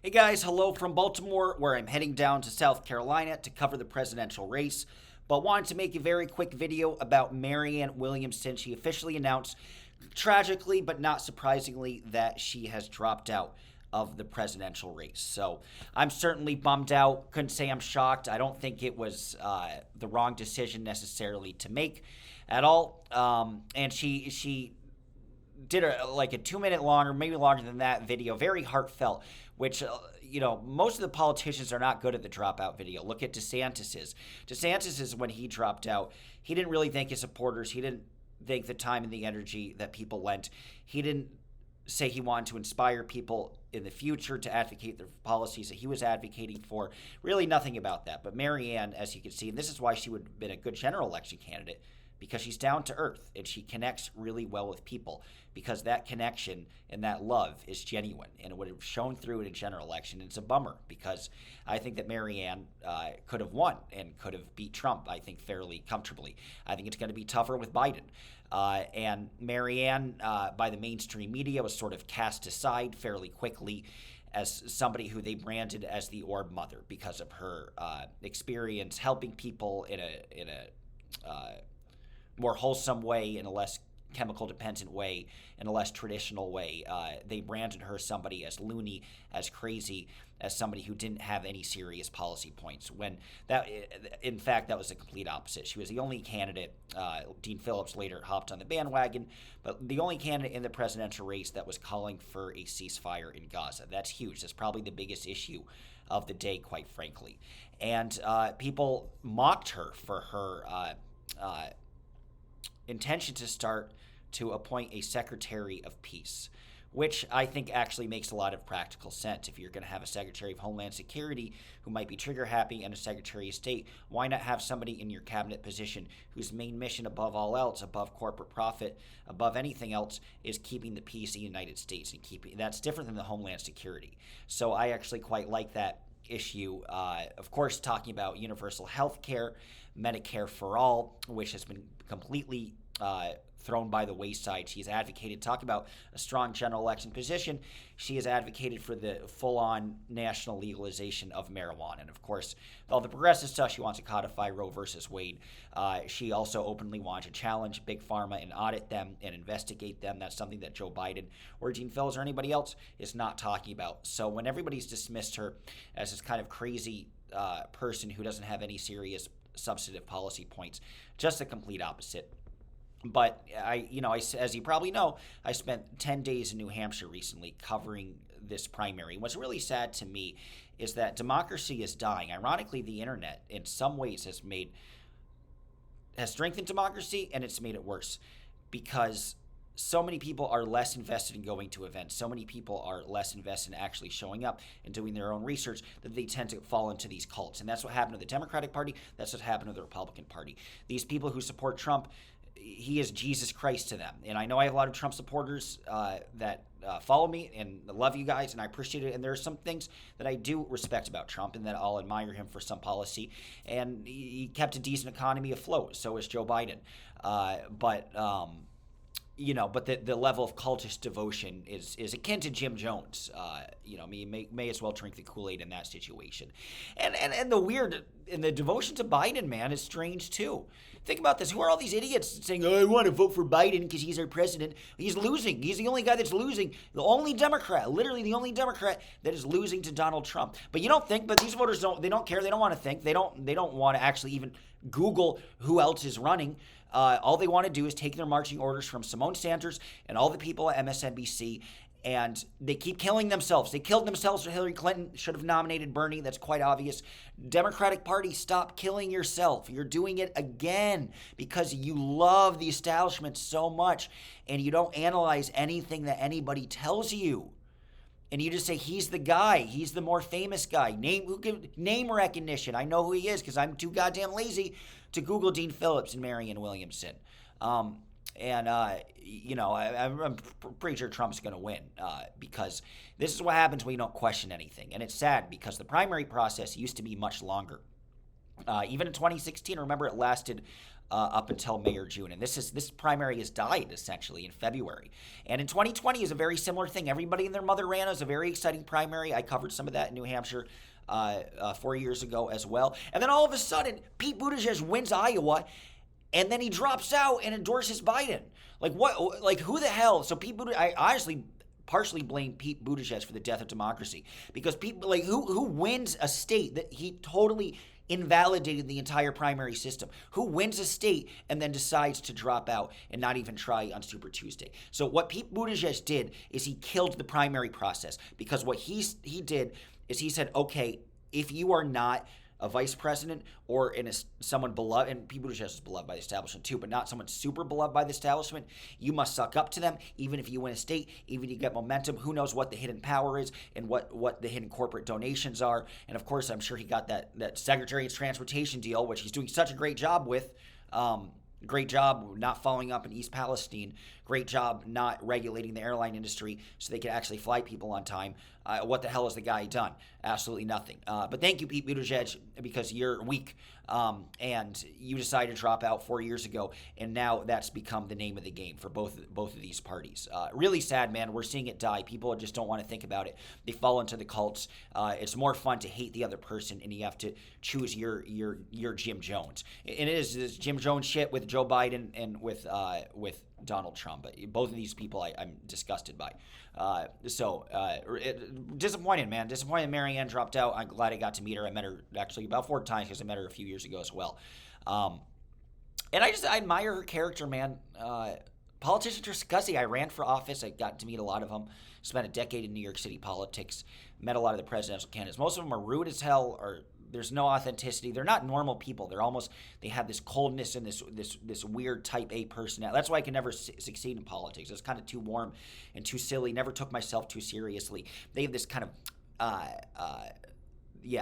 Hey guys, hello from Baltimore, where I'm heading down to South Carolina to cover the presidential race. But wanted to make a very quick video about Marianne Williamson. She officially announced, tragically but not surprisingly, that she has dropped out of the presidential race. So I'm certainly bummed out. Couldn't say I'm shocked. I don't think it was the wrong decision necessarily to make at all. And she did like a 2 minute long, or maybe longer than that, video, very heartfelt, which most of the politicians are not good at the dropout video. Look at DeSantis's when he dropped out, he didn't really thank his supporters. He didn't thank the time and the energy that people lent. He didn't say he wanted to inspire people in the future to advocate the policies that he was advocating for. Really nothing about that. But Marianne, as you can see, and this is why she would have been a good general election candidate, because she's down to earth and she connects really well with people, because that connection and that love is genuine, and it would have shown through in a general election. It's a bummer because I think that Marianne could have won and could have beat Trump, I think, fairly comfortably. I think it's going to be tougher with Biden. And Marianne, by the mainstream media, was sort of cast aside fairly quickly as somebody who they branded as the orb mother because of her experience helping people in a more wholesome way, in a less chemical dependent way, in a less traditional way. They branded her somebody as loony, as crazy, as somebody who didn't have any serious policy points, when that, in fact, that was the complete opposite. She was the only candidate. Dean Phillips later hopped on the bandwagon, but the only candidate in the presidential race that was calling for a ceasefire in Gaza. That's huge. That's probably the biggest issue of the day, quite frankly. And people mocked her for her intention to start to appoint a Secretary of Peace, which I think actually makes a lot of practical sense. If you're going to have a Secretary of Homeland Security who might be trigger happy and a Secretary of State, why not have somebody in your cabinet position whose main mission above all else, above corporate profit, above anything else, is keeping the peace in the United States, and keeping that's different than the Homeland Security. So I actually quite like that issue. Of course, talking about universal health care, Medicare for all, which has been completely thrown by the wayside. She's advocated, talk about a strong general election position, she has advocated for the full-on national legalization of marijuana. And of course, all the progressive stuff, she wants to codify Roe versus Wade. She also openly wants to challenge Big Pharma and audit them and investigate them. That's something that Joe Biden or Dean Phillips or anybody else is not talking about. So when everybody's dismissed her as this kind of crazy person who doesn't have any serious substantive policy points, just the complete opposite. But as you probably know, I spent 10 days in New Hampshire recently covering this primary. What's really sad to me is that democracy is dying. Ironically, the internet in some ways has strengthened democracy, and it's made it worse, because so many people are less invested in going to events. So many people are less invested in actually showing up and doing their own research, that they tend to fall into these cults. And that's what happened to the Democratic Party. That's what happened to the Republican Party. These people who support Trump, he is Jesus Christ to them. And I know I have a lot of Trump supporters that follow me, and I love you guys, and I appreciate it. And there are some things that I do respect about Trump, and that I'll admire him for some policy. And he kept a decent economy afloat. So is Joe Biden. But the level of cultist devotion is akin to Jim Jones. May as well drink the Kool-Aid in that situation. And the devotion to Biden, man, is strange too. Think about this. Who are all these idiots saying, "Oh, I want to vote for Biden because he's our president"? He's losing. He's the only guy that's losing. The only Democrat, literally the only Democrat that is losing to Donald Trump. But you don't think, but these voters don't care. They don't want to think. They don't want to actually even Google who else is running. All they want to do is take their marching orders from Simone Sanders and all the people at MSNBC, and they keep killing themselves. They killed themselves for Hillary Clinton, should have nominated Bernie. That's quite obvious. Democratic Party, stop killing yourself. You're doing it again because you love the establishment so much, and you don't analyze anything that anybody tells you. And you just say, he's the guy. He's the more famous guy. Name recognition. I know who he is because I'm too goddamn lazy to Google Dean Phillips and Marianne Williamson. I'm pretty sure Trump's going to win because this is what happens when you don't question anything. And it's sad because the primary process used to be much longer. Even in 2016, remember, it lasted up until May or June. And this primary has died essentially in February. And in 2020 is a very similar thing. Everybody and their mother ran as a very exciting primary. I covered some of that in New Hampshire 4 years ago as well. And then all of a sudden, Pete Buttigieg wins Iowa, and then he drops out and endorses Biden. Like what? Like who the hell? So Pete Buttigieg, I honestly partially blame Pete Buttigieg for the death of democracy, because people like who wins a state that he totally invalidated the entire primary system? Who wins a state and then decides to drop out and not even try on Super Tuesday? So what Pete Buttigieg did is he killed the primary process, because what he did is he said, okay, if you are not a vice president or someone beloved, and Pete Buttigieg is beloved by the establishment too, but not someone super beloved by the establishment, you must suck up to them, even if you win a state, even if you get momentum. Who knows what the hidden power is and what the hidden corporate donations are. And of course, I'm sure he got that Secretary of Transportation deal, which he's doing such a great job with. Great job not following up in East Palestine. Great job not regulating the airline industry so they could actually fly people on time. What the hell has the guy done? Absolutely nothing. But thank you, Pete Buttigieg, because you're weak. And you decided to drop out 4 years ago, and now that's become the name of the game for both of these parties. Really sad, man. We're seeing it die. People just don't want to think about it. They fall into the cults. It's more fun to hate the other person, and you have to choose your Jim Jones. It is this Jim Jones shit with Joe Biden and with Donald Trump. But both of these people I'm disgusted by. Disappointed, man. Disappointed Marianne dropped out. I'm glad I got to meet her. I met her actually about 4 times because I met her a few years ago as well. And I admire her character, man. Politicians are scuzzy. I ran for office. I got to meet a lot of them. Spent a decade in New York City politics. Met a lot of the presidential candidates. Most of them are rude as hell, or there's no authenticity. They're not normal people. They have this coldness and this weird type A personality. That's why I can never succeed in politics. It's kind of too warm and too silly. Never took myself too seriously. They have this kind of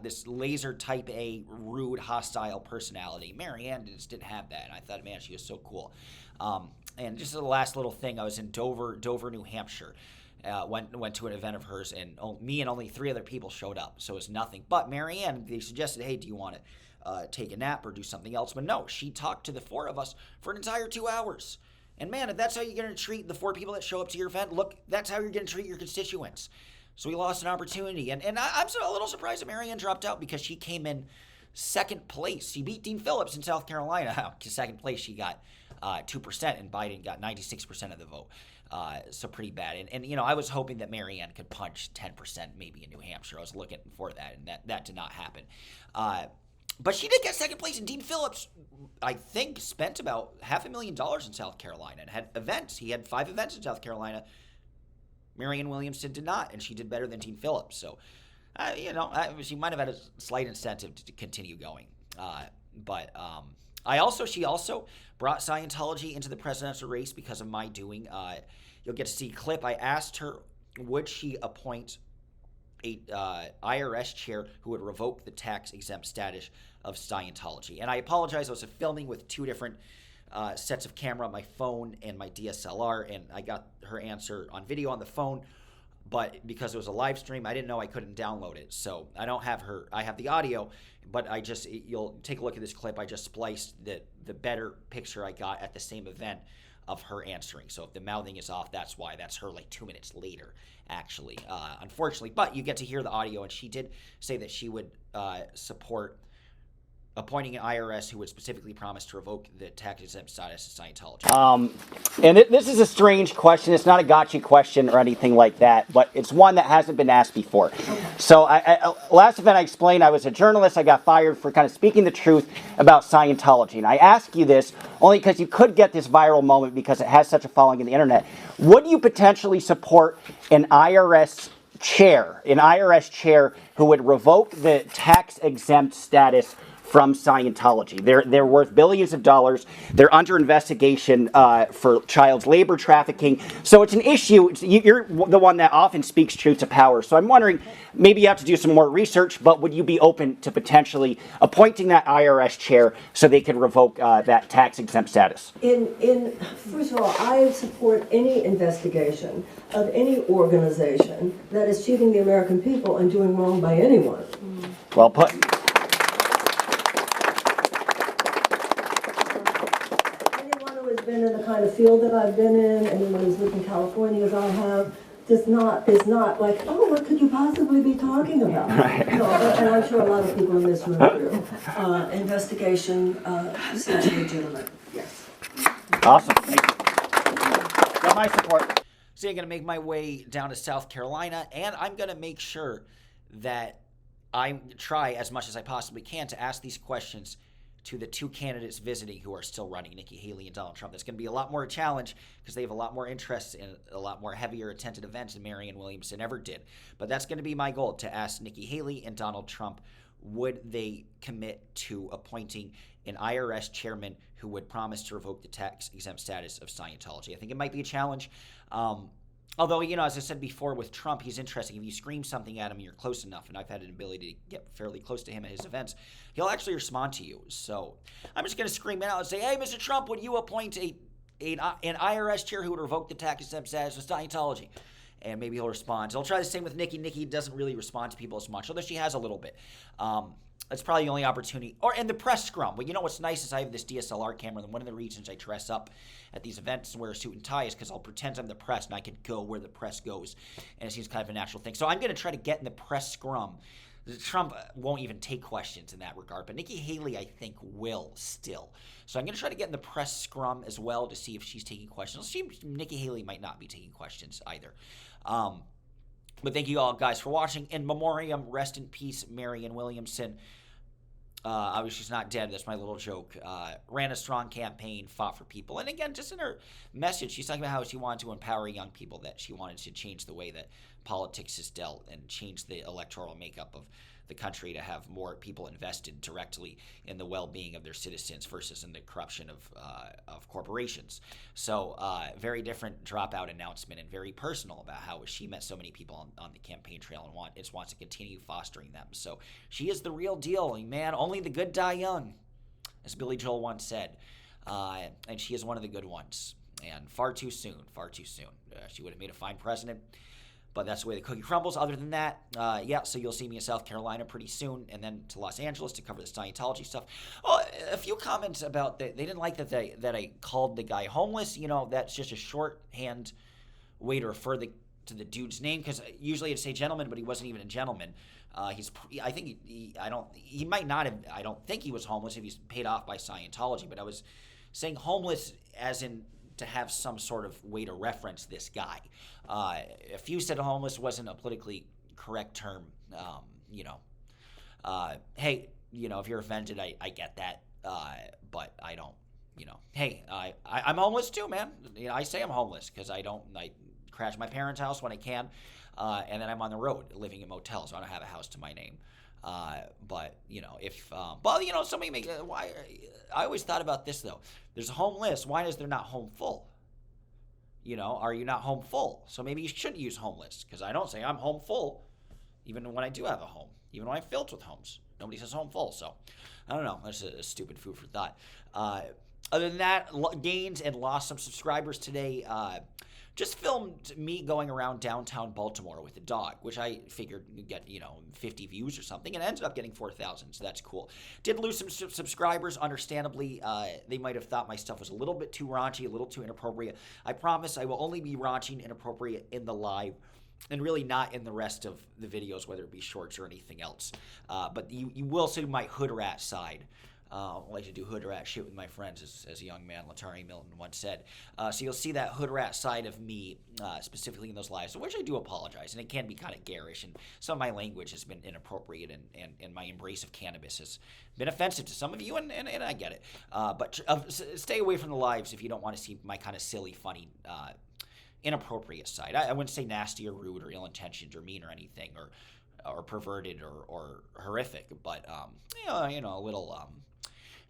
this laser type A, rude, hostile personality. Marianne just didn't have that. And I thought, man, she was so cool. And just the last little thing, I was in Dover, New Hampshire. Went to an event of hers, and me and only 3 other people showed up, so it was nothing. But Marianne, they suggested, hey, do you want to take a nap or do something else? But no, she talked to the 4 of us for an entire 2 hours. And man, if that's how you're going to treat the 4 people that show up to your event, look, that's how you're going to treat your constituents. So we lost an opportunity. And I'm a little surprised that Marianne dropped out, because she came in 2nd place. She beat Dean Phillips in South Carolina. 2nd place, she got 2%, and Biden got 96% of the vote. So pretty bad. And I was hoping that Marianne could punch 10% maybe in New Hampshire. I was looking for that, and that did not happen. But she did get 2nd place, and Dean Phillips, I think, spent about $500,000 in South Carolina and had events. He had 5 events in South Carolina. Marianne Williamson did not, and she did better than Dean Phillips. So, she might have had a slight incentive to continue going. She also brought Scientology into the presidential race because of my doing. You'll get to see a clip. I asked her, would she appoint a IRS chair who would revoke the tax-exempt status of Scientology? And I apologize. I was filming with 2 different sets of camera, my phone and my DSLR, and I got her answer on video on the phone. But because it was a live stream, I didn't know I couldn't download it. So I don't have her. I have the audio, but you'll take a look at this clip. I just spliced the better picture I got at the same event of her answering. So if the mouthing is off, that's why. That's her like 2 minutes later, actually, unfortunately. But you get to hear the audio, and she did say that she would support appointing an IRS who would specifically promise to revoke the tax-exempt status of Scientology. And this is a strange question. It's not a gotcha question or anything like that, but it's one that hasn't been asked before. So last event I explained I was a journalist. I got fired for kind of speaking the truth about Scientology. And I ask you this only because you could get this viral moment because it has such a following in the internet. Would you potentially support an IRS chair who would revoke the tax-exempt status from Scientology? They're worth billions of dollars. They're under investigation for child labor trafficking. So it's an issue. You're the one that often speaks truth to power. So I'm wondering, maybe you have to do some more research, but would you be open to potentially appointing that IRS chair so they could revoke that tax-exempt status? First of all, I support any investigation of any organization that is cheating the American people and doing wrong by anyone. Well put. been in the kind of field that I've been in, anyone who's lived in California as I have, is not like, oh, what could you possibly be talking about? No, and I'm sure a lot of people in this room do. Investigation seems legitimate, yes. Awesome. Got my support. So I'm going to make my way down to South Carolina, and I'm going to make sure that I try as much as I possibly can to ask these questions to the two candidates visiting who are still running, Nikki Haley and Donald Trump. That's going to be a lot more a challenge because they have a lot more interest in a lot more heavier attended events than Marianne Williamson ever did. But that's going to be my goal, to ask Nikki Haley and Donald Trump, would they commit to appointing an IRS chairman who would promise to revoke the tax-exempt status of Scientology? I think it might be a challenge. Although, as I said before with Trump, he's interesting. If you scream something at him, you're close enough, and I've had an ability to get fairly close to him at his events, he'll actually respond to you. So I'm just going to scream out and say, hey, Mr. Trump, would you appoint an IRS chair who would revoke the tax-exempt status of Scientology? And maybe he'll respond. So I'll try the same with Nikki. Nikki doesn't really respond to people as much, although she has a little bit. That's probably the only opportunity. In the press scrum. Well, what's nice is I have this DSLR camera, and one of the reasons I dress up at these events and wear a suit and tie is because I'll pretend I'm the press, and I can go where the press goes. And it seems kind of a natural thing. So I'm going to try to get in the press scrum. Trump won't even take questions in that regard, but Nikki Haley, I think, will still. So I'm going to try to get in the press scrum as well to see if she's taking questions. Nikki Haley might not be taking questions either. But thank you all, guys, for watching. In memoriam, rest in peace, Marianne Williamson. Obviously, she's not dead. That's my little joke. Ran a strong campaign, fought for people. And again, just in her message, she's talking about how she wanted to empower young people, that she wanted to change the way that politics is dealt and change the electoral makeup of the country to have more people invested directly in the well-being of their citizens versus in the corruption of corporations. So very different dropout announcement, and very personal about how she met so many people on the campaign trail and wants to continue fostering them. So she is the real deal, man. Only the good die young, as Billy Joel once said. And she is one of the good ones. And far too soon. She would have made a fine president. But that's the way the cookie crumbles. Other than that, so you'll see me in South Carolina pretty soon, and then to Los Angeles to cover the Scientology stuff. Oh, a few comments about that. They didn't like that I called the guy homeless. That's just a shorthand way to refer to the dude's name, because usually it'd say gentleman, but he wasn't even a gentleman. I don't think he was homeless if he's paid off by Scientology, but I was saying homeless as in to have some sort of way to reference this guy. A few said homeless wasn't a politically correct term. Hey, if you're offended, I get that. But I don't, hey, I'm homeless too, man. I say I'm homeless because I crash my parents' house when I can. And then I'm on the road living in motels. So I don't have a house to my name. But somebody make why? I always thought about this though. There's a home list. Why is there not home full? Are you not home full? So maybe you shouldn't use homeless, because I don't say I'm home full, even when I do have a home, even when I'm filled with homes. Nobody says home full. So I don't know. That's a stupid food for thought. Other than that, gains and lost some subscribers today. Just filmed me going around downtown Baltimore with a dog, which I figured would get, 50 views or something, and ended up getting 4,000, so that's cool. Did lose some subscribers, understandably. They might have thought my stuff was a little bit too raunchy, a little too inappropriate. I promise I will only be raunchy and inappropriate in the live, and really not in the rest of the videos, whether it be shorts or anything else. But you will see my hood rat side. I like to do hood rat shit with my friends, as a young man, Latari Milton, once said. So you'll see that hood rat side of me, specifically in those lives, for which I do apologize. And it can be kind of garish, and some of my language has been inappropriate, and my embrace of cannabis has been offensive to some of you, and I get it. But stay away from the lives if you don't want to see my kind of silly, funny, inappropriate side. I wouldn't say nasty or rude or ill-intentioned or mean or anything, or perverted or horrific, but a little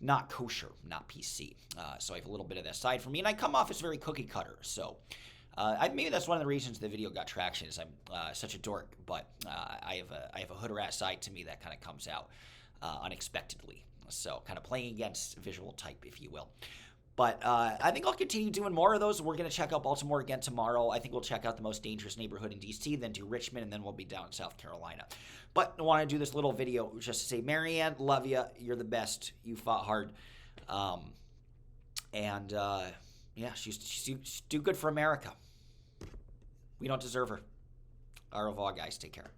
not kosher, not PC. So I have a little bit of that side for me, and I come off as very cookie cutter. So maybe that's one of the reasons the video got traction, is I'm such a dork. But I have a hood rat side to me that kind of comes out unexpectedly. So kind of playing against visual type, if you will. But I think I'll continue doing more of those. We're going to check out Baltimore again tomorrow. I think we'll check out the most dangerous neighborhood in D.C., then do Richmond, and then we'll be down in South Carolina. But I want to do this little video just to say, Marianne, love you. You're the best. You fought hard. Yeah, she's do good for America. We don't deserve her. Au revoir, guys. Take care.